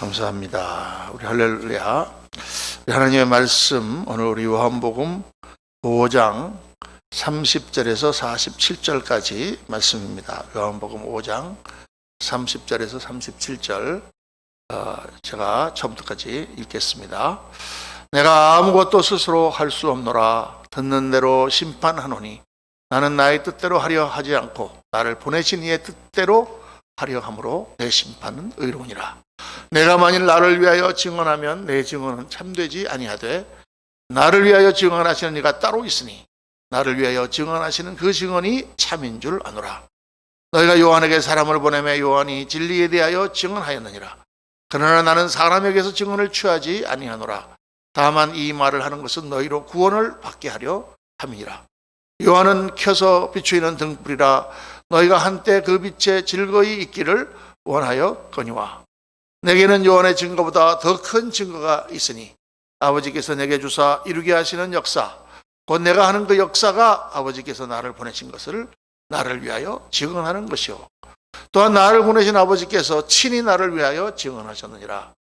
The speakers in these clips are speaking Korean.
감사합니다. 우리 할렐루야. 하나님의 말씀 오늘 우리 요한복음 5장 30절에서 47절까지 말씀입니다. 요한복음 5장 30절에서 37절 제가 처음부터까지 읽겠습니다. 내가 아무것도 스스로 할 수 없노라. 듣는 대로 심판하노니 나는 나의 뜻대로 하려 하지 않고 나를 보내신 이의 뜻대로 하려 함으로 내 심판은 의로우니라. 내가 만일 나를 위하여 증언하면 내 증언은 참되지 아니하되 나를 위하여 증언하시는 이가 따로 있으니 나를 위하여 증언하시는 그 증언이 참인 줄 아노라. 너희가 요한에게 사람을 보내매 요한이 진리에 대하여 증언하였느니라. 그러나 나는 사람에게서 증언을 취하지 아니하노라. 다만 이 말을 하는 것은 너희로 구원을 받게 하려 함이니라. 요한은 켜서 비추이는 등불이라. 너희가 한때 그 빛에 즐거이 있기를 원하여 거니와 내게는 요한의 증거보다 더 큰 증거가 있으니 아버지께서 내게 주사 이루게 하시는 역사 곧 내가 하는 그 역사가 아버지께서 나를 보내신 것을 나를 위하여 증언하는 것이요 또한 나를 보내신 아버지께서 친히 나를 위하여 증언하셨느니라.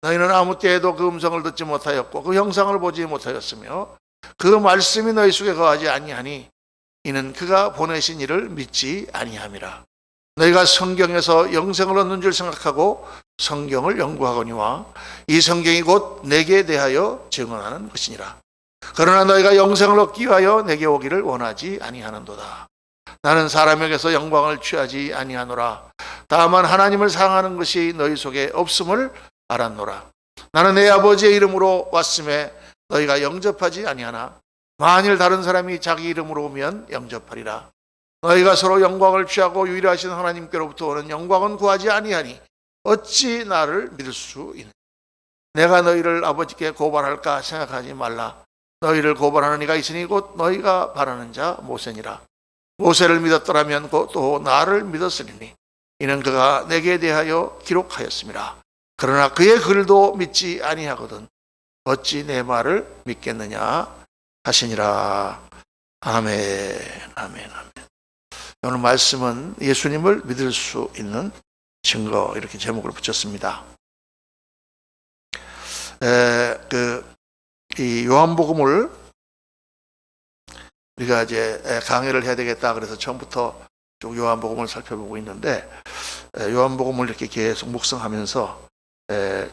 너희는 아무 때에도 그 음성을 듣지 못하였고 그 형상을 보지 못하였으며 그 말씀이 너희 속에 거하지 아니하니 이는 그가 보내신 이를 믿지 아니함이라. 너희가 성경에서 영생을 얻는 줄 생각하고 성경을 연구하거니와 이 성경이 곧 내게 대하여 증언하는 것이니라. 그러나 너희가 영생을 얻기 위하여 내게 오기를 원하지 아니하는도다. 나는 사람에게서 영광을 취하지 아니하노라. 다만 하나님을 사랑하는 것이 너희 속에 없음을 알았노라. 나는 내 아버지의 이름으로 왔음에 너희가 영접하지 아니하나 만일 다른 사람이 자기 이름으로 오면 영접하리라. 너희가 서로 영광을 취하고 유일하신 하나님께로부터 오는 영광은 구하지 아니하니 어찌 나를 믿을 수 있느냐. 내가 너희를 아버지께 고발할까 생각하지 말라. 너희를 고발하는 이가 있으니 곧 너희가 바라는 자 모세니라. 모세를 믿었더라면 곧 또 나를 믿었으리니 이는 그가 내게 대하여 기록하였습니다. 그러나 그의 글도 믿지 아니하거든 어찌 내 말을 믿겠느냐 하시니라. 아멘, 아멘, 아멘. 오늘 말씀은 예수님을 믿을 수 있는 증거 이렇게 제목을 붙였습니다. 이 요한복음을 우리가 이제 강의를 해야 되겠다 그래서 처음부터 쭉 요한복음을 살펴보고 있는데 요한복음을 이렇게 계속 묵상하면서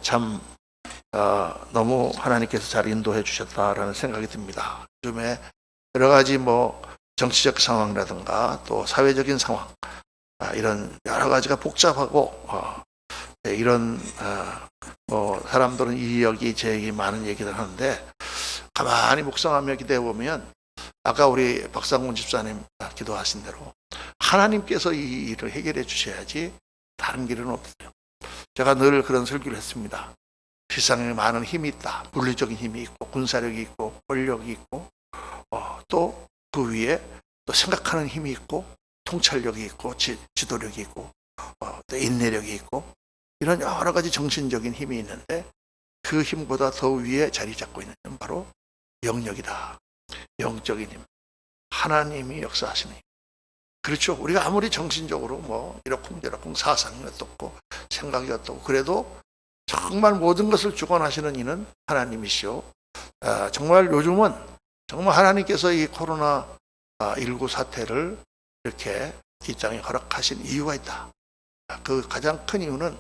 참 너무 하나님께서 잘 인도해 주셨다라는 생각이 듭니다. 요즘에 여러 가지 정치적 상황이라든가 또 사회적인 상황 이런 여러 가지가 복잡하고 이런 사람들은 이 얘기 저 얘기 많은 얘기를 하는데 가만히 묵상하며 기대해 보면 아까 우리 박상훈 집사님 기도하신 대로 하나님께서 이 일을 해결해 주셔야지 다른 길은 없어요. 제가 늘 그런 설교를 했습니다. 세상에 많은 힘이 있다. 물리적인 힘이 있고 군사력이 있고 권력이 있고 또 그 위에 또 생각하는 힘이 있고 통찰력이 있고 지도력이 있고 또 인내력이 있고 이런 여러 가지 정신적인 힘이 있는데 그 힘보다 더 위에 자리 잡고 있는 힘은 바로 영역이다. 영적인 힘. 하나님이 역사하시는 힘. 그렇죠. 우리가 아무리 정신적으로 이러쿵저러쿵 사상이 어떻고 생각이 어떻고 그래도 정말 모든 것을 주관하시는 이는 하나님이시오. 정말 요즘은 정말 하나님께서 이 코로나19 사태를 이렇게 이 땅에 허락하신 이유가 있다. 그 가장 큰 이유는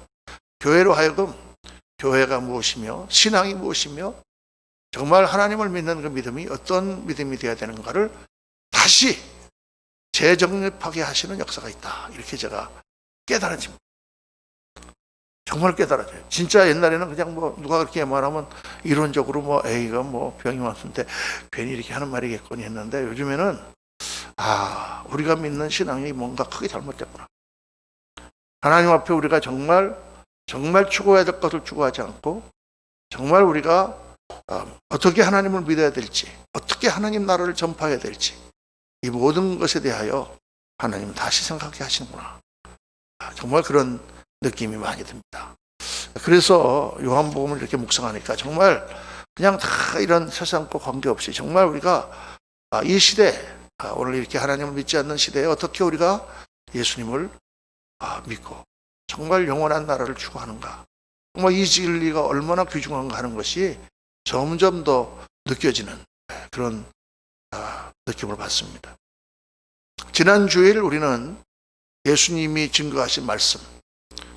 교회로 하여금 교회가 무엇이며 신앙이 무엇이며 정말 하나님을 믿는 그 믿음이 어떤 믿음이 되어야 되는가를 다시 재정립하게 하시는 역사가 있다. 이렇게 제가 깨달아집니다. 정말 깨달아져요. 진짜 옛날에는 그냥 누가 그렇게 말하면 이론적으로 A가 병이 왔는데 괜히 이렇게 하는 말이겠거니 했는데 요즘에는 우리가 믿는 신앙이 뭔가 크게 잘못됐구나. 하나님 앞에 우리가 정말 추구해야 될 것을 추구하지 않고 정말 우리가 어떻게 하나님을 믿어야 될지 어떻게 하나님 나라를 전파해야 될지 이 모든 것에 대하여 하나님은 다시 생각하게 하시는구나. 정말 그런 느낌이 많이 듭니다. 그래서 요한복음을 이렇게 묵상하니까 정말 그냥 다 이런 세상과 관계없이 정말 우리가 이 시대 오늘 이렇게 하나님을 믿지 않는 시대에 어떻게 우리가 예수님을 믿고 정말 영원한 나라를 추구하는가 이 진리가 얼마나 귀중한가 하는 것이 점점 더 느껴지는 그런 느낌을 받습니다. 지난 주일 우리는 예수님이 증거하신 말씀,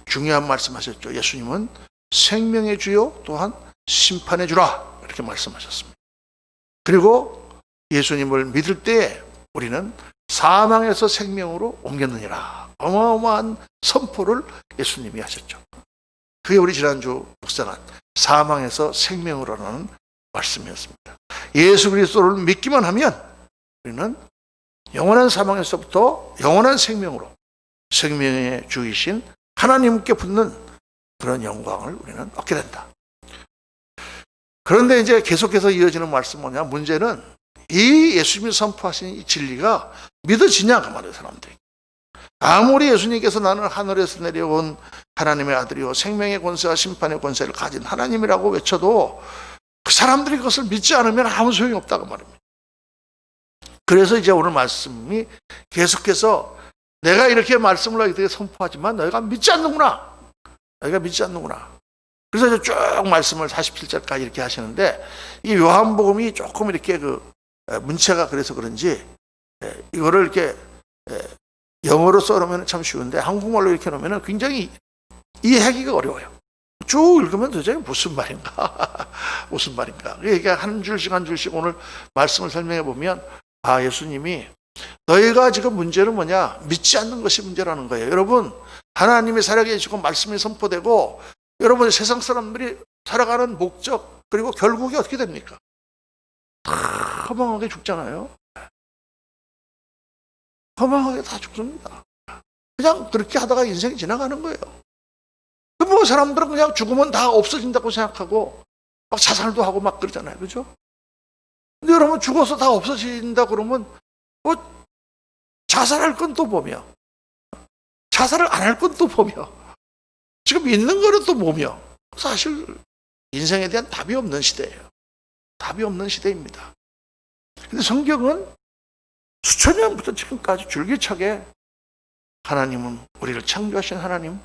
중요한 말씀 하셨죠. 예수님은 생명의 주요 또한 심판의 주라 이렇게 말씀하셨습니다. 그리고 예수님을 믿을 때 우리는 사망에서 생명으로 옮겼느니라, 어마어마한 선포를 예수님이 하셨죠. 그게 우리 지난주 묵상한 사망에서 생명으로라는 말씀이었습니다. 예수 그리스도를 믿기만 하면 우리는 영원한 사망에서부터 영원한 생명으로 생명의 주이신 하나님께 붙는 그런 영광을 우리는 얻게 된다. 그런데 이제 계속해서 이어지는 말씀 뭐냐? 문제는 이 예수님이 선포하신 이 진리가 믿어지냐 그 말이에요. 사람들이 아무리 예수님께서 나는 하늘에서 내려온 하나님의 아들이요 생명의 권세와 심판의 권세를 가진 하나님이라고 외쳐도 그 사람들이 그것을 믿지 않으면 아무 소용이 없다고 말입니다. 그래서 이제 오늘 말씀이 계속해서 내가 이렇게 말씀을 너희들에게 선포하지만 너희가 믿지 않는구나. 너희가 믿지 않는구나. 그래서 이제 쭉 말씀을 47절까지 이렇게 하시는데 이 요한복음이 조금 이렇게 문체가 그래서 그런지 이거를 이렇게 영어로 써놓으면 참 쉬운데 한국말로 이렇게 놓으면 굉장히 이해하기가 어려워요. 쭉 읽으면 도대체 무슨 말인가? 무슨 말인가? 그러니까 한 줄씩 한 줄씩 오늘 말씀을 설명해 보면 예수님이 너희가 지금 문제는 뭐냐? 믿지 않는 것이 문제라는 거예요. 여러분 하나님이 살아계시고 말씀이 선포되고 여러분 세상 사람들이 살아가는 목적 그리고 결국이 어떻게 됩니까? 다 허망하게 죽잖아요. 허망하게 다 죽습니다. 그냥 그렇게 하다가 인생이 지나가는 거예요. 사람들은 그냥 죽으면 다 없어진다고 생각하고 막 자살도 하고 막 그러잖아요. 그죠? 근데 여러분 죽어서 다 없어진다 그러면 자살할 건 또 뭐며 자살을 안 할 건 또 뭐며 지금 있는 거는 또 뭐며 사실 인생에 대한 답이 없는 시대예요. 답이 없는 시대입니다. 근데 성경은 수천 년부터 지금까지 줄기차게 하나님은 우리를 창조하신 하나님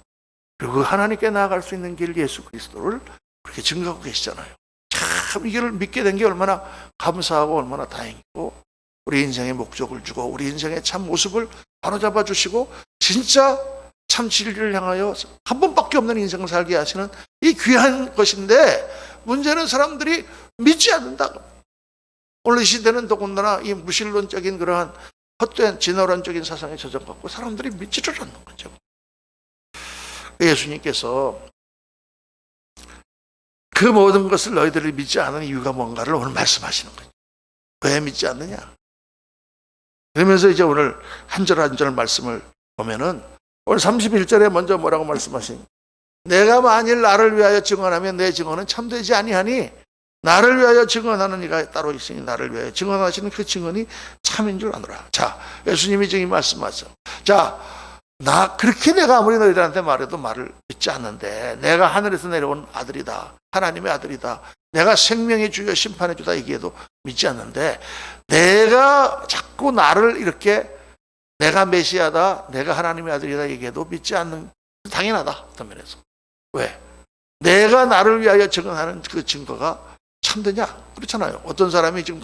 그리고 그 하나님께 나아갈 수 있는 길 예수 그리스도를 그렇게 증거하고 계시잖아요. 참 이걸 믿게 된 게 얼마나 감사하고 얼마나 다행이고 우리 인생의 목적을 주고 우리 인생의 참 모습을 바로잡아 주시고 진짜 참 진리를 향하여 한 번밖에 없는 인생을 살게 하시는 이 귀한 것인데 문제는 사람들이 믿지 않는다. 오늘 이 시대는 더군다나 이 무신론적인 그러한 헛된 진화론적인 사상에 젖어갖고 사람들이 믿지를 않는 거죠. 예수님께서 그 모든 것을 너희들이 믿지 않는 이유가 뭔가를 오늘 말씀하시는 거죠. 왜 믿지 않느냐? 그러면서 이제 오늘 한 절 한 절 말씀을 보면은 오늘 31절에 먼저 뭐라고 말씀하시니? 내가 만일 나를 위하여 증언하면 내 증언은 참되지 아니하니 나를 위하여 증언하는 이가 따로 있으니 나를 위하여 증언하시는 그 증언이 참인 줄 아노라. 자, 예수님이 지금 말씀하죠. 자, 그렇게 내가 아무리 너희들한테 말해도 말을 믿지 않는데 내가 하늘에서 내려온 아들이다. 하나님의 아들이다. 내가 생명의 주여 심판의 주다 얘기해도 믿지 않는데 내가 자꾸 나를 이렇게 내가 메시아다. 내가 하나님의 아들이다 얘기해도 믿지 않는 당연하다. 어떤 면에서. 왜? 내가 나를 위하여 증언하는 그 증거가 참되냐? 그렇잖아요. 어떤 사람이 지금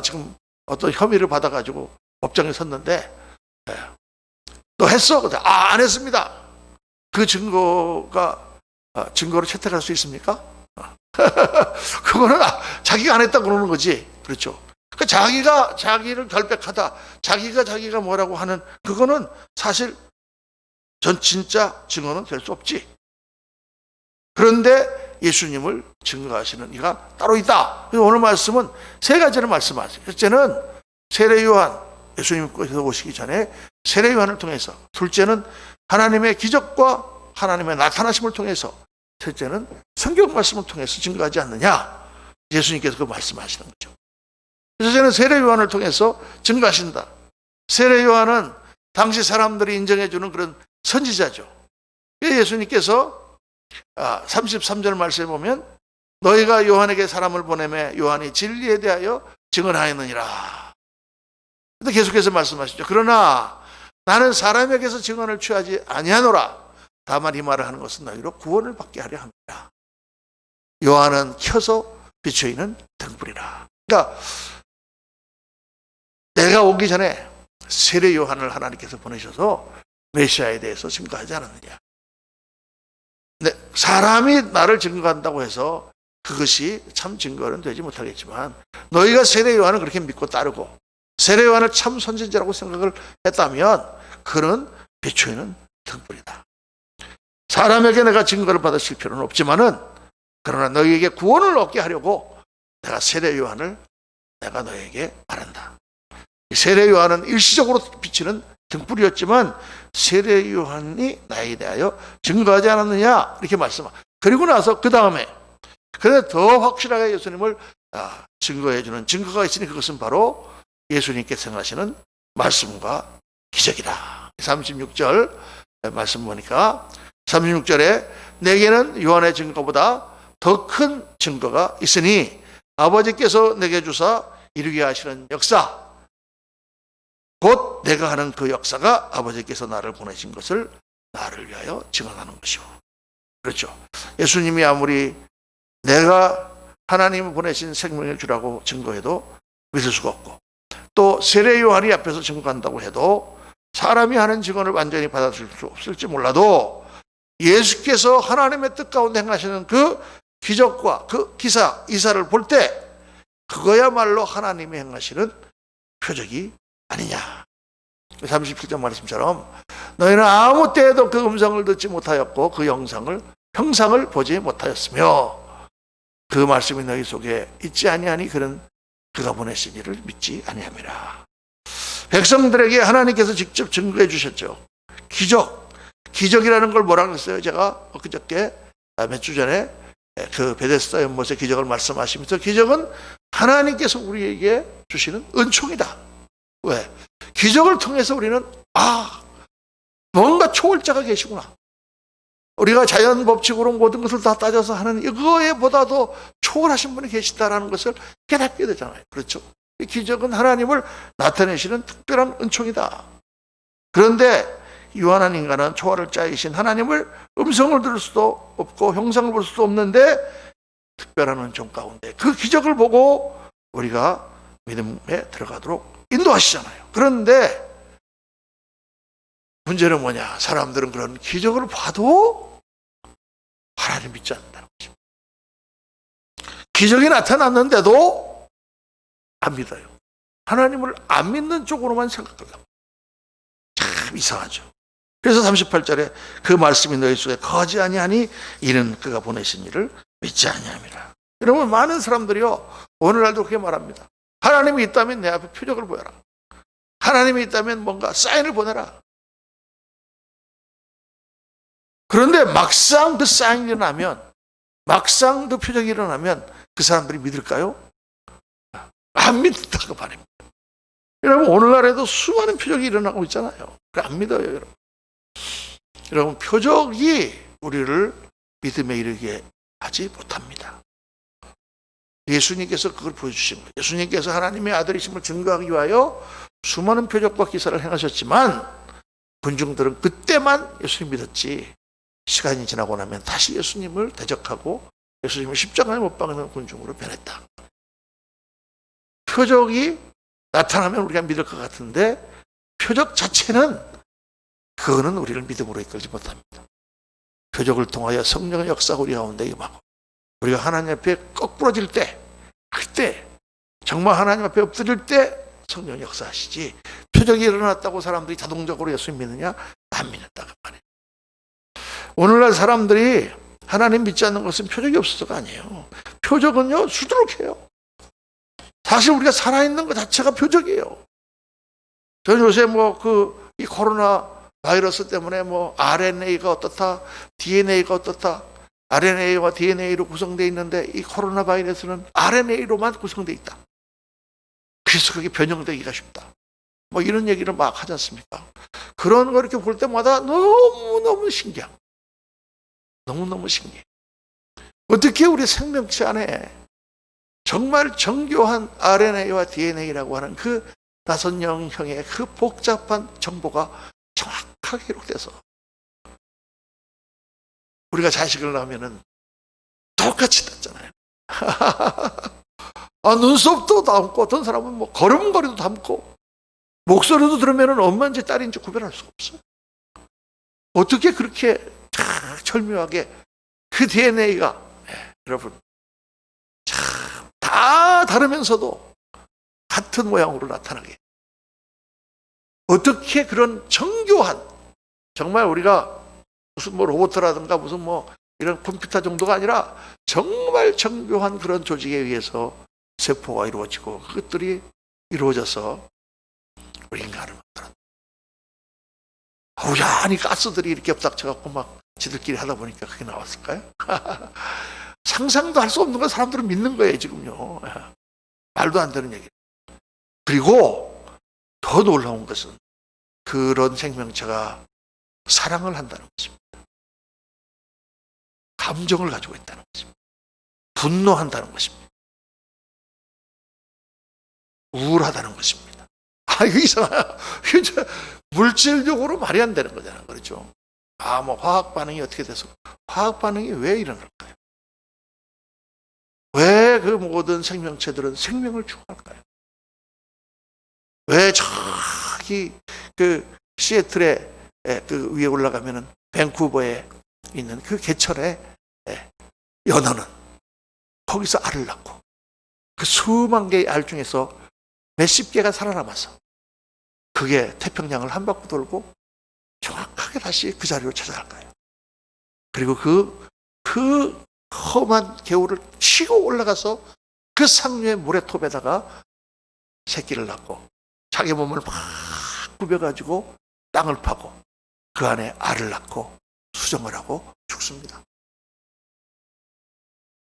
지금 어떤 혐의를 받아가지고 법정에 섰는데 너 했어? 안 했습니다. 그 증거가 증거로 채택할 수 있습니까? 그거는 자기가 안 했다 그러는 거지. 그렇죠. 그러니까 자기가 자기를 결백하다. 자기가 뭐라고 하는 그거는 사실 전 진짜 증거는 될 수 없지. 그런데 예수님을 증거하시는 이가 따로 있다. 그래서 오늘 말씀은 세 가지를 말씀하세요. 첫째는 세례 요한, 예수님께서 오시기 전에 세례 요한을 통해서, 둘째는 하나님의 기적과 하나님의 나타나심을 통해서, 셋째는 성경 말씀을 통해서 증거하지 않느냐. 예수님께서 그 말씀하시는 거죠. 그래서 저는 세례 요한을 통해서 증거하신다. 세례 요한은 당시 사람들이 인정해주는 그런 선지자죠. 예수님께서 33절 말씀에 보면 너희가 요한에게 사람을 보내매 요한이 진리에 대하여 증언하였느니라. 근데 계속해서 말씀하시죠. 그러나 나는 사람에게서 증언을 취하지 아니하노라. 다만 이 말을 하는 것은 너희로 구원을 받게 하려 합니다. 요한은 켜서 비추이는 등불이라. 그러니까 내가 오기 전에 세례 요한을 하나님께서 보내셔서 메시아에 대해서 증거하지 않았느냐. 근데 사람이 나를 증거한다고 해서 그것이 참 증거는 되지 못하겠지만, 너희가 세례 요한을 그렇게 믿고 따르고 세례 요한을 참 선지자라고 생각을 했다면 그는 비추이는 등불이다. 사람에게 내가 증거를 받으실 필요는 없지만은, 그러나 너희에게 구원을 얻게 하려고 내가 세례 요한을 내가 너희에게 말한다. 세례 요한은 일시적으로 비치는 등불이었지만 세례 요한이 나에 대하여 증거하지 않았느냐 이렇게 말씀합니다. 그리고 나서 그 다음에 그런데 더 확실하게 예수님을 증거해 주는 증거가 있으니 그것은 바로 예수님께서 행하시는 말씀과 기적이다. 36절 말씀 보니까 36절에 내게는 요한의 증거보다 더 큰 증거가 있으니 아버지께서 내게 주사 이루게 하시는 역사, 곧 내가 하는 그 역사가 아버지께서 나를 보내신 것을 나를 위하여 증언하는 것이오. 그렇죠. 예수님이 아무리 내가 하나님을 보내신 생명을 주라고 증거해도 믿을 수가 없고, 또 세례 요한이 앞에서 증거한다고 해도 사람이 하는 증언을 완전히 받아들일 수 없을지 몰라도 예수께서 하나님의 뜻 가운데 행하시는 그 기적과 그 이사를 볼 때 그거야말로 하나님이 행하시는 표적이 아니냐. 37절 말씀처럼 너희는 아무 때에도 그 음성을 듣지 못하였고 그 형상을 보지 못하였으며 그 말씀이 너희 속에 있지 아니하니 그가 보내신 이를 믿지 아니함이라. 백성들에게 하나님께서 직접 증거해 주셨죠. 기적이라는 걸 뭐라고 했어요? 제가 엊그저께 몇 주 전에 그 베데스다 연못의 기적을 말씀하시면서, 기적은 하나님께서 우리에게 주시는 은총이다. 왜? 기적을 통해서 우리는 뭔가 초월자가 계시구나. 우리가 자연 법칙으로 모든 것을 다 따져서 하는 이거에보다도 초월하신 분이 계시다라는 것을 깨닫게 되잖아요. 그렇죠? 이 기적은 하나님을 나타내시는 특별한 은총이다. 그런데 유한한 인간은 초월을 짜이신 하나님을 음성을 들을 수도 없고 형상을 볼 수도 없는데 특별한 은총 가운데 그 기적을 보고 우리가 믿음에 들어가도록 인도하시잖아요. 그런데 문제는 뭐냐? 사람들은 그런 기적을 봐도 하나님 믿지 않는다는 것입니다. 기적이 나타났는데도 안 믿어요. 하나님을 안 믿는 쪽으로만 생각하려고. 참 이상하죠. 그래서 38절에 그 말씀이 너희 속에 거하지 아니하니 이는 그가 보내신 이를 믿지 아니함이라. 여러분, 많은 사람들이요 오늘날도 그렇게 말합니다. 하나님이 있다면 내 앞에 표적을 보여라. 하나님이 있다면 뭔가 사인을 보내라. 그런데 막상 그 사인이 일어나면, 막상 그 표적이 일어나면 그 사람들이 믿을까요? 안 믿는다고 말입니다. 여러분, 오늘날에도 수많은 표적이 일어나고 있잖아요. 안 믿어요, 여러분. 여러분, 표적이 우리를 믿음에 이르게 하지 못합니다. 예수님께서 그걸 보여주신 거예요. 예수님께서 하나님의 아들이심을 증거하기 위하여 수많은 표적과 기사를 행하셨지만 군중들은 그때만 예수님 믿었지, 시간이 지나고 나면 다시 예수님을 대적하고 예수님을 십자가에 못 박는 군중으로 변했다. 표적이 나타나면 우리가 믿을 것 같은데 표적 자체는 그거는 우리를 믿음으로 이끌지 못합니다. 표적을 통하여 성령의 역사가 우리 가운데 임하고 우리가 하나님 앞에 거꾸러질 때, 그때 정말 하나님 앞에 엎드릴 때 성령이 역사하시지, 표적이 일어났다고 사람들이 자동적으로 예수님 믿느냐? 안 믿는다 그 말이에요. 오늘날 사람들이 하나님 믿지 않는 것은 표적이 없어서가 아니에요. 표적은요 수두룩해요. 사실 우리가 살아있는 것 자체가 표적이에요. 저는 요새 이 코로나 바이러스 때문에 RNA가 어떻다, DNA가 어떻다, RNA와 DNA로 구성되어 있는데 이 코로나 바이러스는 RNA로만 구성되어 있다. 그래서 그게 변형되기가 쉽다. 이런 얘기를 막 하지 않습니까? 그런 거 이렇게 볼 때마다 너무너무 신기해. 너무너무 신기해. 어떻게 우리 생명체 안에 정말 정교한 RNA와 DNA라고 하는 그 5형의 그 복잡한 정보가 정확하게 기록돼서 우리가 자식을 낳으면은 똑같이 땄잖아요. 눈썹도 닮고, 어떤 사람은 뭐 걸음걸이도 닮고, 목소리도 들으면은 엄마인지 딸인지 구별할 수가 없어요. 어떻게 그렇게 절묘하게 그 DNA가, 여러분, 다 다르면서도 같은 모양으로 나타나게. 어떻게 그런 정교한, 정말 우리가 무슨 뭐 로봇이라든가 무슨 뭐 이런 컴퓨터 정도가 아니라 정말 정교한 그런 조직에 의해서 세포가 이루어지고 그것들이 이루어져서 우리 인간을 만들었다. 우연히 가스들이 이렇게 엎닥쳐갖고 막 지들끼리 하다 보니까 그게 나왔을까요? 상상도 할 수 없는 걸 사람들은 믿는 거예요, 지금요. 말도 안 되는 얘기. 그리고 더 놀라운 것은 그런 생명체가 사랑을 한다는 것입니다. 감정을 가지고 있다는 것입니다. 분노한다는 것입니다. 우울하다는 것입니다. 이거 이상해요. 물질적으로 말이 안 되는 거잖아요. 그렇죠? 뭐 화학 반응이 어떻게 돼서, 화학 반응이 왜 일어날까요? 왜 그 모든 생명체들은 생명을 추구할까요? 왜 저기 그 시애틀에 그 위에 올라가면은 밴쿠버에 있는 그 개천에 연어는 거기서 알을 낳고 그 수만 개의 알 중에서 몇십 개가 살아남아서 그게 태평양을 한 바퀴 돌고 정확하게 다시 그 자리로 찾아갈까요? 그리고 그 험한 개울을 치고 올라가서 그 상류의 모래톱에다가 새끼를 낳고 자기 몸을 막 굽여가지고 땅을 파고 그 안에 알을 낳고 수정을 하고 죽습니다.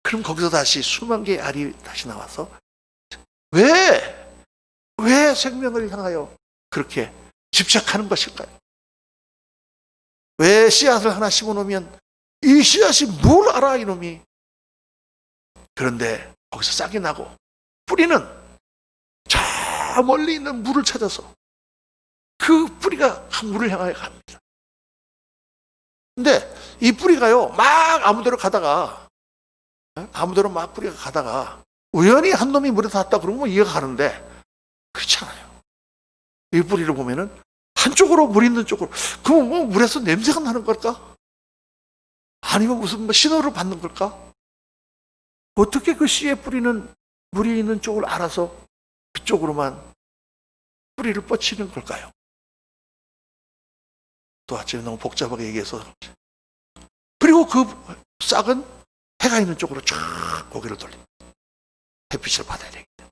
그럼 거기서 다시 수만 개의 알이 다시 나와서 왜 생명을 향하여 그렇게 집착하는 것일까요? 왜 씨앗을 하나 심어놓으면 이 씨앗이 뭘 알아 이놈이? 그런데 거기서 싹이 나고 뿌리는 저 멀리 있는 물을 찾아서 그 뿌리가 물을 향하여 갑니다. 근데 이 뿌리가요 막 아무데로 막 뿌리가 가다가 우연히 한 놈이 물에 닿았다 그러면 이해가 가는데 그렇잖아요. 이 뿌리를 보면은 한쪽으로 물 있는 쪽으로, 그럼 뭐 물에서 냄새가 나는 걸까? 아니면 무슨 뭐 신호를 받는 걸까? 어떻게 그 씨의 뿌리는 물이 있는 쪽을 알아서 그쪽으로만 뿌리를 뻗치는 걸까요? 또 아침에 너무 복잡하게 얘기해서. 그리고 그 싹은 해가 있는 쪽으로 쫙 고개를 돌립니다. 햇빛을 받아야 되겠다.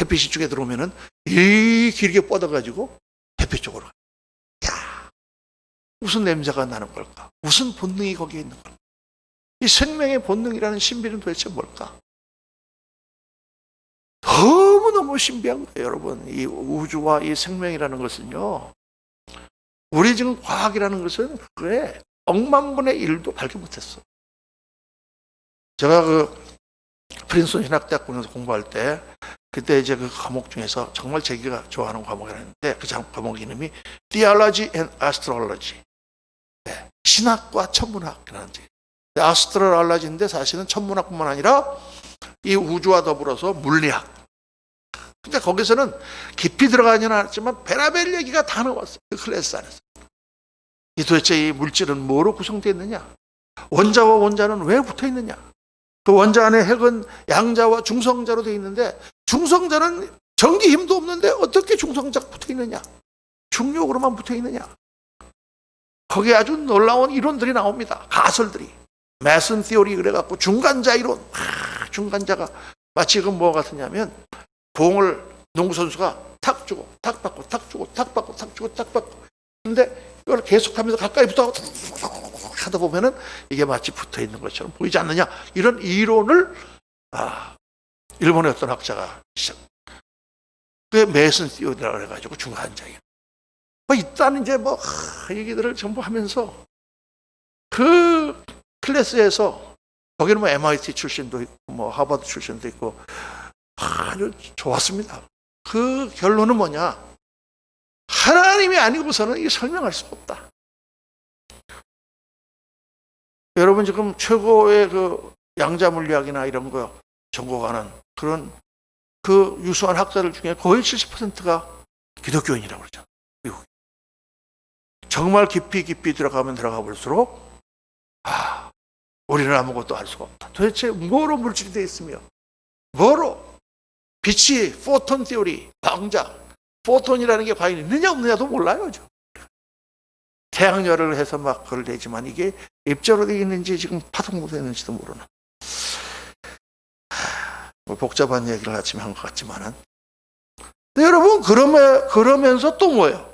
햇빛이 쪽에 들어오면은 이 길게 뻗어가지고 햇빛 쪽으로. 야, 무슨 냄새가 나는 걸까? 무슨 본능이 거기에 있는 걸까? 이 생명의 본능이라는 신비는 도대체 뭘까? 너무너무 신비한 거예요, 여러분. 이 우주와 이 생명이라는 것은요, 우리 지금 과학이라는 것은 그게 억만분의 1도 밝히 못했어. 제가 그 프린스턴 신학대학원에서 공부할 때 그때 이제 그 과목 중에서 정말 제가 좋아하는 과목이었는데 그 과목 이름이 Theology and Astrology. 네, 신학과 천문학이라는 책. 아스트로알라지인데 사실은 천문학뿐만 아니라 이 우주와 더불어서 물리학. 근데 거기서는 깊이 들어가지는 않았지만 베라벨 얘기가 다 나왔어요. 그 클래스 안에서. 도대체 이 물질은 뭐로 구성되어 있느냐? 원자와 원자는 왜 붙어 있느냐? 그 원자 안에 핵은 양자와 중성자로 되어 있는데 중성자는 전기 힘도 없는데 어떻게 중성자가 붙어 있느냐? 중력으로만 붙어 있느냐? 거기에 아주 놀라운 이론들이 나옵니다. 가설들이. 메슨 티오리 그래갖고 중간자 이론. 중간자가 마치 그 뭐 같으냐면 공을 농구 선수가 탁 주고 탁 받고 탁 주고 탁 받고 탁 주고 탁 받고. 근데 이걸 계속하면서 가까이 붙어 하다 보면은 이게 마치 붙어 있는 것처럼 보이지 않느냐? 이런 이론을 일본의 어떤 학자가 그게 메슨 티오리라고 해가지고 중간자예요. 일단 이제 얘기들을 전부 하면서 그 클래스에서 거기는 뭐 MIT 출신도 있고 뭐 하버드 출신도 있고 아주 좋았습니다. 그 결론은 뭐냐? 하나님이 아니고서는 이게 설명할 수가 없다. 여러분 지금 최고의 그 양자 물리학이나 이런 거 전공하는 그런 그 유수한 학자들 중에 거의 70%가 기독교인이라고 그러잖아요. 미국. 정말 깊이 들어가면 들어가 볼수록 우리는 아무것도 알 수가 없다. 도대체 뭐로 물질이 되어 있으며 뭐로 빛이 포톤 티오리, 광자, 포톤이라는 게 과연 있느냐 없느냐도 몰라요. 태양열을 해서 막 그걸 내지만 이게 입자로 되어 있는지 지금 파동으로 되어 있는지도 모르는 뭐 복잡한 얘기를 아침에 한 것 같지만은. 근데 여러분 그러면서 또 뭐예요?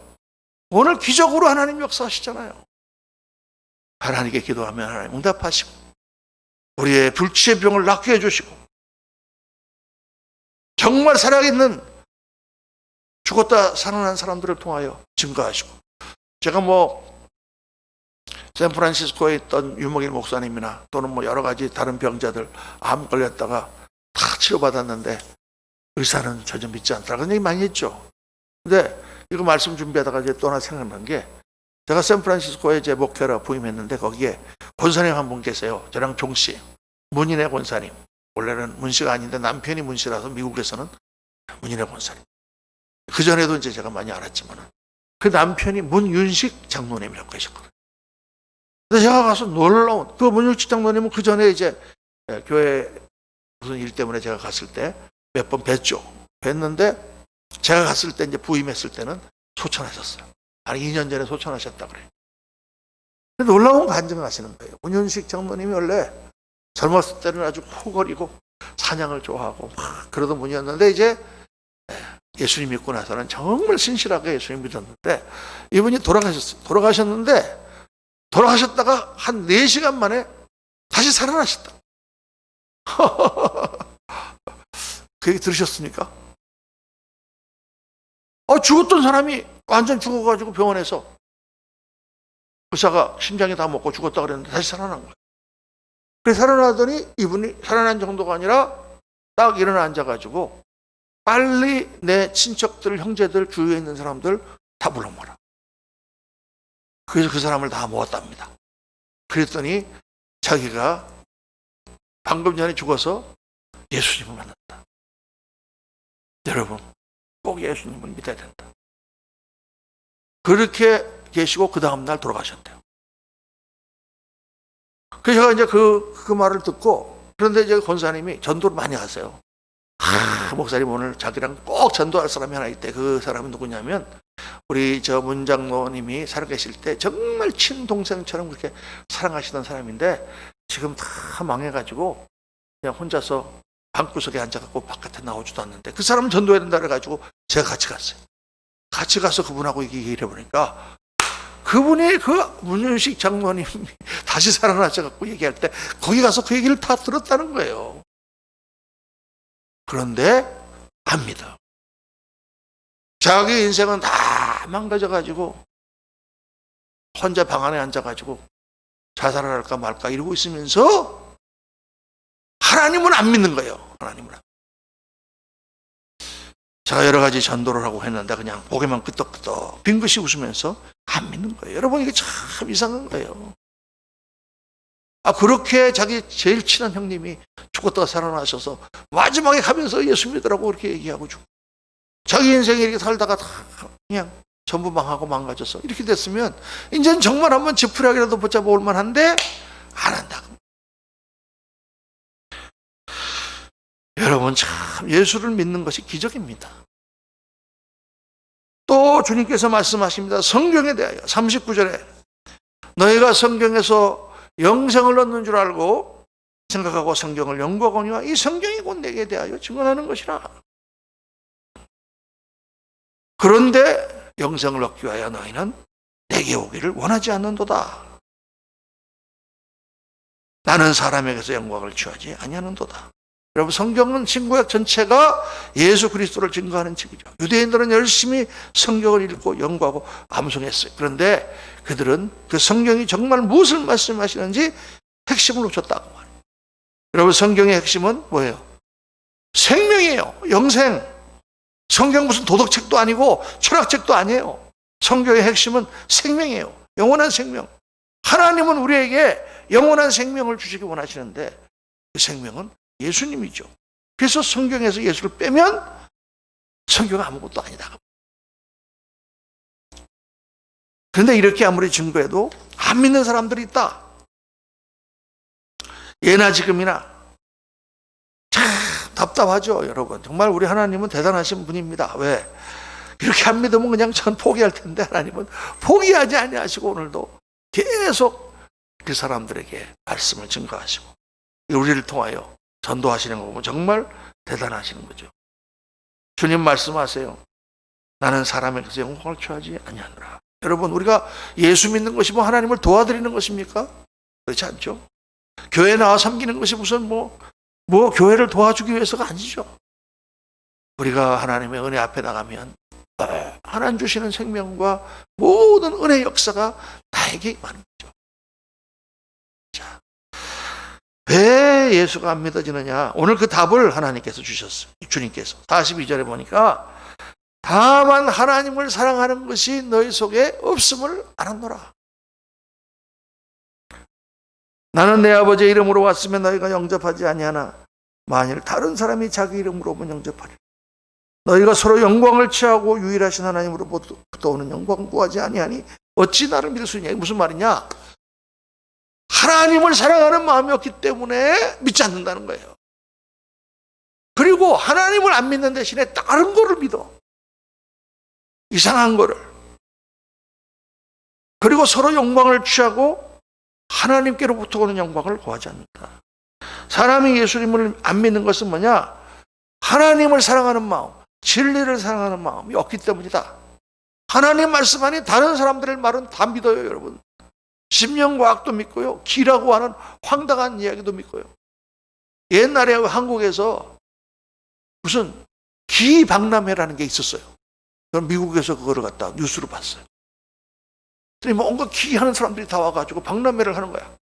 오늘 기적으로 하나님 역사하시잖아요. 하나님께 기도하면 하나님 응답하시고 우리의 불치의 병을 낫게 해주시고 정말 살아있는 죽었다 살아난 사람들을 통하여 증거하시고. 제가 뭐 샌프란시스코에 있던 유목일 목사님이나 또는 뭐 여러 가지 다른 병자들 암 걸렸다가 다 치료받았는데 의사는 전혀 믿지 않더라 그런 얘기 많이 했죠. 근데 이거 말씀 준비하다가 이제 또 하나 생각난 게 제가 샌프란시스코에 제 목회라 부임했는데 거기에 권사님 한 분 계세요. 저랑 종씨 문인의 권사님. 원래는 문씨가 아닌데 남편이 문씨라서 미국에서는 문인의 권사님. 그 전에도 이제 제가 많이 알았지만 그 남편이 문윤식 장로님이라고 계셨거든요. 근데 제가 가서 놀라운 그 문윤식 장로님은 그 전에 이제 교회 무슨 일 때문에 제가 갔을 때 몇 번 뵀죠. 뵀는데 제가 갔을 때 이제 부임했을 때는 소천하셨어요. 한 2년 전에 소천하셨다 그래요. 근데 놀라운 간증을 하시는 거예요. 문윤식 장로님이 원래 젊었을 때는 아주 코골이고 사냥을 좋아하고 막 그러던 분이었는데 이제 예수님 믿고 나서는 정말 신실하게 예수님 믿었는데 이분이 돌아가셨어요. 돌아가셨다가 한 4시간 만에 다시 살아나셨다. 그 얘기 들으셨습니까? 죽었던 사람이 완전 죽어가지고 병원에서 의사가 심장이 다 먹고 죽었다 그랬는데 다시 살아난 거예요. 그래서 살아나더니 이분이 살아난 정도가 아니라 딱 일어나 앉아가지고 빨리 내 친척들, 형제들, 주위에 있는 사람들 다 불러 모아라. 그래서 그 사람을 다 모았답니다. 그랬더니 자기가 방금 전에 죽어서 예수님을 만났다. 여러분, 꼭 예수님을 믿어야 된다. 그렇게 계시고 그 다음날 돌아가셨대요. 그래서 제가 이제 그 말을 듣고, 그런데 이제 권사님이 전도를 많이 하세요. 목사님 오늘 자기랑 꼭 전도할 사람이 하나 있대. 그 사람은 누구냐면 우리 저 문장로님이 살아계실 때 정말 친동생처럼 그렇게 사랑하시던 사람인데 지금 다 망해가지고 그냥 혼자서 방구석에 앉아갖고 바깥에 나오지도 않는데 그 사람은 전도해야 된다 그래가지고 제가 같이 갔어요. 같이 가서 그분하고 얘기를 해보니까 그분이 그 문윤식 장로님이 다시 살아나셔갖고 얘기할 때 거기 가서 그 얘기를 다 들었다는 거예요. 그런데 안 믿어. 자기 인생은 다 망가져가지고 혼자 방 안에 앉아가지고 자살을 할까 말까 이러고 있으면서 하나님은 안 믿는 거예요. 하나님은. 제가 여러 가지 전도를 하고 했는데 그냥 보기만 끄떡끄떡 빙긋이 웃으면서 안 믿는 거예요. 여러분 이게 참 이상한 거예요. 그렇게 자기 제일 친한 형님이 죽었다가 살아나셔서 마지막에 가면서 예수 믿으라고 그렇게 얘기하고 죽고 자기 인생에 이렇게 살다가 다 그냥 전부 망하고 망가져서 이렇게 됐으면 이제는 정말 한번 지푸라기라도 붙잡아 올 만한데 안 한다. 여러분 참 예수를 믿는 것이 기적입니다. 또 주님께서 말씀하십니다. 성경에 대하여 39절에 너희가 성경에서 영생을 얻는 줄 알고 생각하고 성경을 연구하거니와 이 성경이 곧 내게 대하여 증언하는 것이라. 그런데 영생을 얻기 위하여 너희는 내게 오기를 원하지 않는도다. 나는 사람에게서 영광을 취하지 아니하는도다. 여러분 성경은 신구약 전체가 예수 그리스도를 증거하는 책이죠. 유대인들은 열심히 성경을 읽고 연구하고 암송했어요. 그런데 그들은 그 성경이 정말 무엇을 말씀하시는지 핵심을 놓쳤다고 말해요. 여러분 성경의 핵심은 뭐예요? 생명이에요. 영생. 성경 무슨 도덕책도 아니고 철학책도 아니에요. 성경의 핵심은 생명이에요. 영원한 생명. 하나님은 우리에게 영원한 생명을 주시기 원하시는데 그 생명은 예수님이죠. 그래서 성경에서 예수를 빼면 성경은 아무것도 아니다. 그런데 이렇게 아무리 증거해도 안 믿는 사람들이 있다. 예나 지금이나. 참 답답하죠, 여러분. 정말 우리 하나님은 대단하신 분입니다. 왜? 이렇게 안 믿으면 그냥 전 포기할 텐데 하나님은 포기하지 아니하시고 오늘도 계속 그 사람들에게 말씀을 증거하시고 우리를 통하여 전도하시는 거 보면 정말 대단하시는 거죠. 주님 말씀하세요. 나는 사람에게서 영광을 취하지 아니하노라. 여러분, 우리가 예수 믿는 것이 뭐 하나님을 도와드리는 것입니까? 그렇지 않죠? 교회 나와 섬기는 것이 무슨 뭐 교회를 도와주기 위해서가 아니죠. 우리가 하나님의 은혜 앞에 나가면 하나님 주시는 생명과 모든 은혜의 역사가 나에게 임하는 거죠. 자, 왜 예수가 안 믿어지느냐? 오늘 그 답을 하나님께서 주셨어요. 주님께서 42절에 보니까 다만 하나님을 사랑하는 것이 너희 속에 없음을 알았노라. 나는 내 아버지의 이름으로 왔으면 너희가 영접하지 아니하나 만일 다른 사람이 자기 이름으로 오면 영접하리라. 너희가 서로 영광을 취하고 유일하신 하나님으로부터 오는 영광 구하지 아니하니 어찌 나를 믿을 수 있냐? 이게 무슨 말이냐? 하나님을 사랑하는 마음이 없기 때문에 믿지 않는다는 거예요. 그리고 하나님을 안 믿는 대신에 다른 거를 믿어. 이상한 거를. 그리고 서로 영광을 취하고 하나님께로부터 오는 영광을 구하지 않는다. 사람이 예수님을 안 믿는 것은 뭐냐? 하나님을 사랑하는 마음, 진리를 사랑하는 마음이 없기 때문이다. 하나님 말씀 아닌 다른 사람들의 말은 다 믿어요, 여러분. 심령과학도 믿고요, 기라고 하는 황당한 이야기도 믿고요. 옛날에 한국에서 무슨 기박람회라는 게 있었어요. 저는 미국에서 그거를 갖다 뉴스로 봤어요. 그랬더니 뭔가 기하는 사람들이 다 와가지고 박람회를 하는 거야.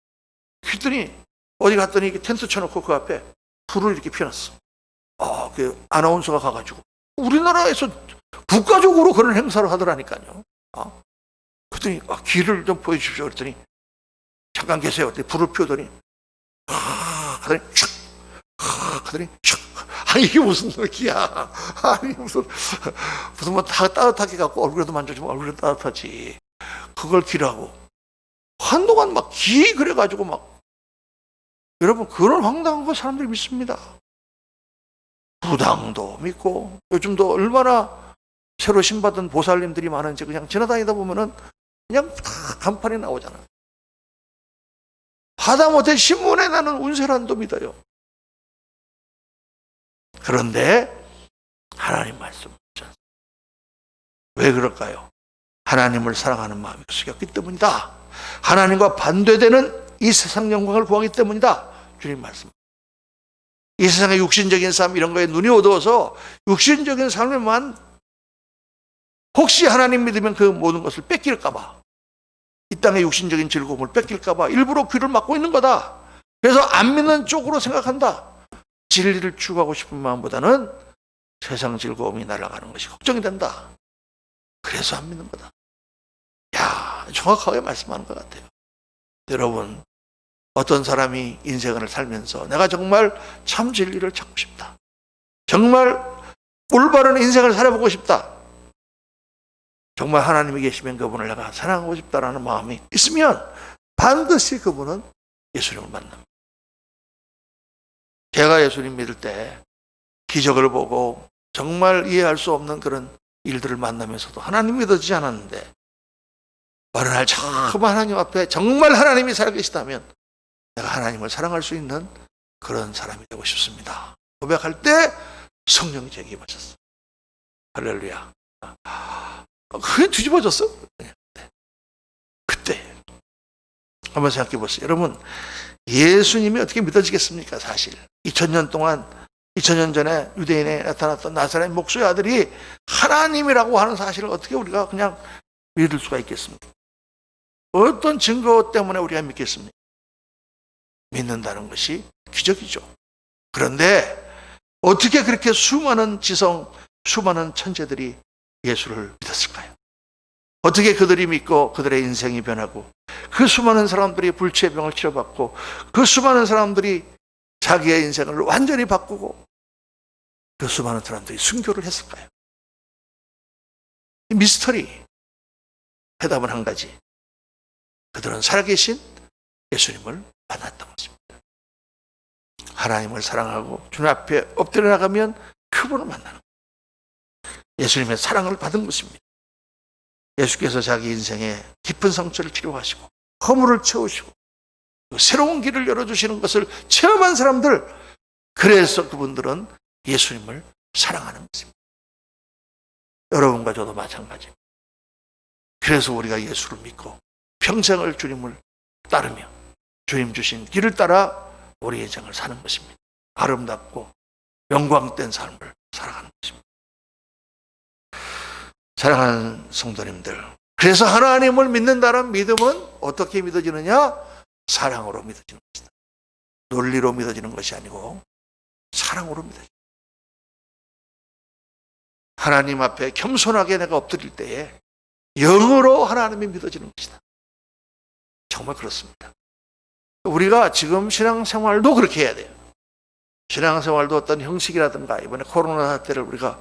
그랬더니 어디 갔더니 이렇게 텐트 쳐놓고 그 앞에 불을 이렇게 피워놨어. 그 아나운서가 가가지고 우리나라에서 국가적으로 그런 행사를 하더라니까요. 그랬더니 기를 좀 보여주십시오. 그랬더니 잠깐 계세요. 그랬더니 불을 피우더니 하더니 촥 하더니 촥. 이게 무슨 기야? 아니 무슨 뭐 다 따뜻하게 갖고 얼굴에도 만져주면 얼굴에 따뜻하지. 그걸 기라고 한동안 막 기 그래가지고 막 여러분 그런 황당한 거 사람들이 믿습니다. 부당도 믿고 요즘도 얼마나 새로 신받은 보살님들이 많은지 그냥 지나다니다 보면은 그냥 다 간판이 나오잖아. 하다못해 신문에 나는 운세란도 믿어요. 그런데 하나님 말씀 왜 그럴까요? 하나님을 사랑하는 마음이 숙였기 때문이다. 하나님과 반대되는 이 세상 영광을 구하기 때문이다. 주님 말씀. 이 세상의 육신적인 삶 이런 거에 눈이 어두워서 육신적인 삶에만 혹시 하나님 믿으면 그 모든 것을 뺏길까 봐, 이 땅의 육신적인 즐거움을 뺏길까 봐 일부러 귀를 막고 있는 거다. 그래서 안 믿는 쪽으로 생각한다. 진리를 추구하고 싶은 마음보다는 세상 즐거움이 날아가는 것이 걱정이 된다. 그래서 안 믿는 거다. 야, 정확하게 말씀하는 것 같아요. 여러분, 어떤 사람이 인생을 살면서 내가 정말 참 진리를 찾고 싶다. 정말 올바른 인생을 살아보고 싶다. 정말 하나님이 계시면 그분을 내가 사랑하고 싶다라는 마음이 있으면 반드시 그분은 예수님을 만납니다. 제가 예수님 믿을 때 기적을 보고 정말 이해할 수 없는 그런 일들을 만나면서도 하나님 믿어지지 않았는데 어느 날 처음 하나님 앞에 정말 하나님이 살아계시다면 내가 하나님을 사랑할 수 있는 그런 사람이 되고 싶습니다. 고백할 때 성령이 제게 임하셨어요. 할렐루야. 그게 뒤집어졌어. 그때 한번 생각해 보세요. 여러분, 예수님이 어떻게 믿어지겠습니까? 사실 2000년 동안 2000년 전에 유대인에 나타났던 나사렛 목수의 아들이 하나님이라고 하는 사실을 어떻게 우리가 그냥 믿을 수가 있겠습니까? 어떤 증거 때문에 우리가 믿겠습니까? 믿는다는 것이 기적이죠. 그런데 어떻게 그렇게 수많은 지성, 수많은 천재들이 예수를 믿었을까요? 어떻게 그들이 믿고 그들의 인생이 변하고 그 수많은 사람들이 불치의 병을 치료받고 그 수많은 사람들이 자기의 인생을 완전히 바꾸고 그 수많은 사람들이 순교를 했을까요? 미스터리. 해답은 한 가지. 그들은 살아계신 예수님을 만났던 것입니다. 하나님을 사랑하고 주님 앞에 엎드려 나가면 그분을 만나는 거예요. 예수님의 사랑을 받은 것입니다. 예수께서 자기 인생에 깊은 상처를 치료하시고 허물을 채우시고 새로운 길을 열어주시는 것을 체험한 사람들, 그래서 그분들은 예수님을 사랑하는 것입니다. 여러분과 저도 마찬가지입니다. 그래서 우리가 예수를 믿고 평생을 주님을 따르며 주님 주신 길을 따라 우리의 인생을 사는 것입니다. 아름답고 영광된 삶을 살아가는 것입니다. 사랑하는 성도님들, 그래서 하나님을 믿는다는 믿음은 어떻게 믿어지느냐? 사랑으로 믿어지는 것이다. 논리로 믿어지는 것이 아니고 사랑으로 믿어지는 것이다. 하나님 앞에 겸손하게 내가 엎드릴 때에 영으로 하나님이 믿어지는 것이다. 정말 그렇습니다. 우리가 지금 신앙생활도 그렇게 해야 돼요. 신앙생활도 어떤 형식이라든가, 이번에 코로나 사태를 우리가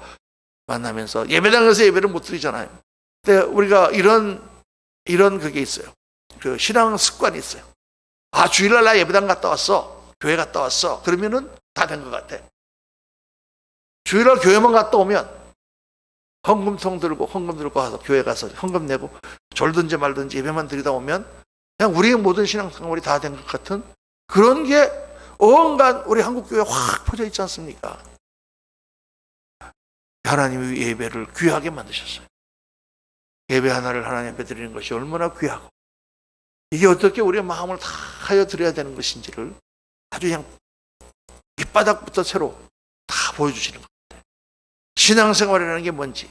만나면서 예배당에서 예배를 못 드리잖아요. 근데 우리가 이런 그게 있어요. 그 신앙 습관이 있어요. 아, 주일날 나 예배당 갔다 왔어. 교회 갔다 왔어. 그러면은 다 된 것 같아. 주일날 교회만 갔다 오면 헌금 들고 가서 교회 가서 헌금 내고 졸든지 말든지 예배만 드리다 오면 그냥 우리의 모든 신앙생활이 다 된 것 같은 그런 게 온갖 우리 한국교회에 확 퍼져 있지 않습니까? 하나님이 예배를 귀하게 만드셨어요. 예배 하나를 하나님 앞에 드리는 것이 얼마나 귀하고 이게 어떻게 우리의 마음을 다 하여 드려야 되는 것인지를 아주 그냥 밑바닥부터 새로 다 보여주시는 겁니다. 신앙생활이라는 게 뭔지.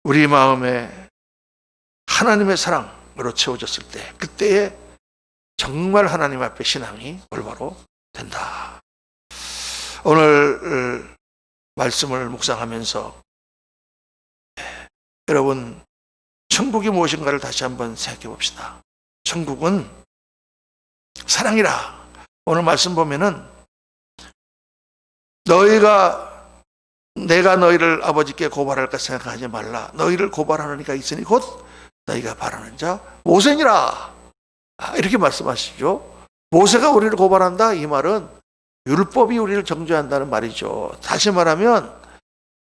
우리 마음에 하나님의 사랑으로 채워졌을 때 그때에 정말 하나님 앞에 신앙이 올바로 된다. 오늘 말씀을 묵상하면서 여러분, 천국이 무엇인가를 다시 한번 생각해 봅시다. 천국은 사랑이라. 오늘 말씀 보면은 내가 너희를 아버지께 고발할까 생각하지 말라. 너희를 고발하는 이가 있으니 곧 너희가 바라는 자 모세니라. 이렇게 말씀하시죠. 모세가 우리를 고발한다. 이 말은 율법이 우리를 정죄한다는 말이죠. 다시 말하면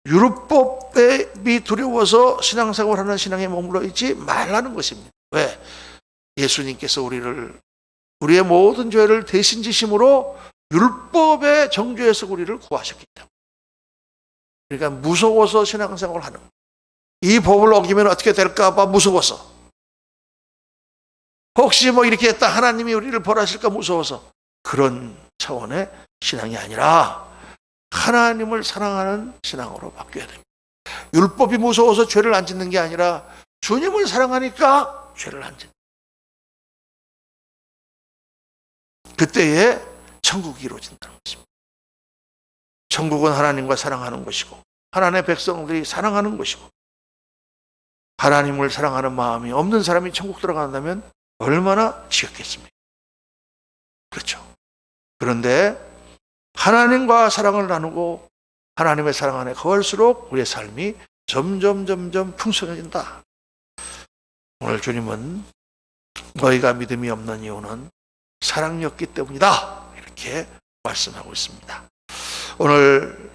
율법이 두려워서 신앙생활하는 신앙에 머물러 있지 말라는 것입니다. 왜? 예수님께서 우리의 모든 죄를 대신 지심으로 율법의 정죄에서 우리를 구하셨기 때문에. 그러니까 무서워서 신앙생활을 하는 거예요. 이 법을 어기면 어떻게 될까 봐 무서워서. 혹시 이렇게 했다 하나님이 우리를 벌하실까 무서워서. 그런 차원의 신앙이 아니라 하나님을 사랑하는 신앙으로 바뀌어야 됩니다. 율법이 무서워서 죄를 안 짓는 게 아니라 주님을 사랑하니까 죄를 안 짓는. 그때에 천국이 이루어진다는 것입니다. 천국은 하나님과 사랑하는 것이고 하나님의 백성들이 사랑하는 것이고 하나님을 사랑하는 마음이 없는 사람이 천국 들어간다면 얼마나 지겹겠습니까? 그렇죠. 그런데 하나님과 사랑을 나누고 하나님의 사랑 안에 거할수록 우리의 삶이 점점 풍성해진다. 오늘 주님은 너희가 믿음이 없는 이유는 사랑이 없기 때문이다. 이렇게 말씀하고 있습니다. 오늘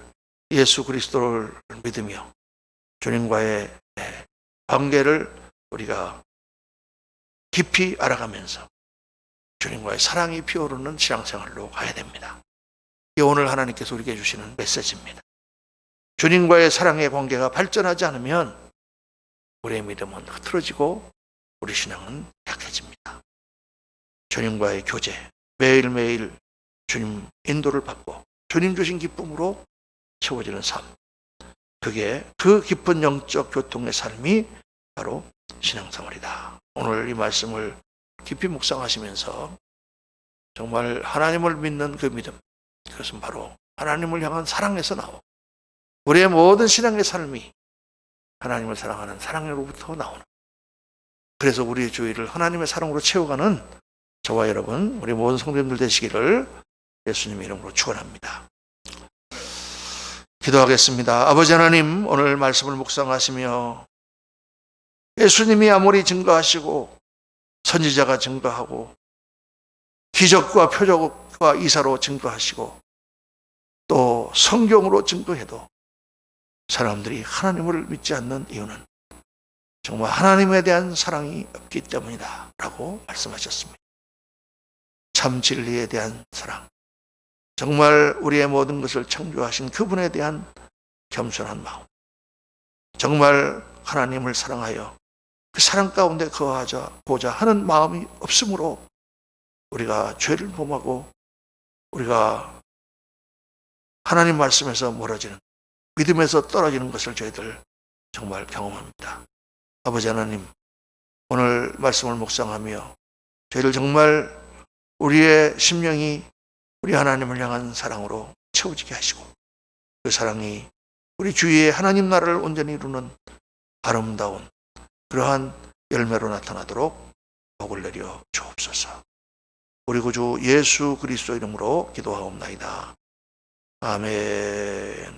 예수 그리스도를 믿으며 주님과의 관계를 우리가 깊이 알아가면서 주님과의 사랑이 피어오르는 신앙생활로 가야 됩니다. 이게 오늘 하나님께서 우리에게 주시는 메시지입니다. 주님과의 사랑의 관계가 발전하지 않으면 우리의 믿음은 흐트러지고 우리 신앙은 약해집니다. 주님과의 교제, 매일매일 주님 인도를 받고 주님 주신 기쁨으로 채워지는 삶, 그게 그 깊은 영적 교통의 삶이 바로 신앙생활이다. 오늘 이 말씀을 깊이 묵상하시면서 정말 하나님을 믿는 그 믿음, 그것은 바로 하나님을 향한 사랑에서 나오고 우리의 모든 신앙의 삶이 하나님을 사랑하는 사랑으로부터 나오는, 그래서 우리의 주위를 하나님의 사랑으로 채워가는 저와 여러분, 우리 모든 성도님들 되시기를 예수님의 이름으로 축원합니다. 기도하겠습니다. 아버지 하나님, 오늘 말씀을 묵상하시며 예수님이 아무리 증거하시고 선지자가 증거하고 기적과 표적과 이사로 증거하시고 또 성경으로 증거해도 사람들이 하나님을 믿지 않는 이유는 정말 하나님에 대한 사랑이 없기 때문이다 라고 말씀하셨습니다. 참 진리에 대한 사랑, 정말 우리의 모든 것을 창조하신 그분에 대한 겸손한 마음, 정말 하나님을 사랑하여 그 사랑 가운데 거하고자 하는 마음이 없으므로 우리가 죄를 범하고 우리가 하나님 말씀에서 멀어지는, 믿음에서 떨어지는 것을 저희들 정말 경험합니다. 아버지 하나님, 오늘 말씀을 묵상하며 저희들 정말 우리의 심령이 우리 하나님을 향한 사랑으로 채워지게 하시고 그 사랑이 우리 주위에 하나님 나라를 온전히 이루는 아름다운 그러한 열매로 나타나도록 복을 내려 주옵소서. 우리 구주 예수 그리스도 이름으로 기도하옵나이다. 아멘.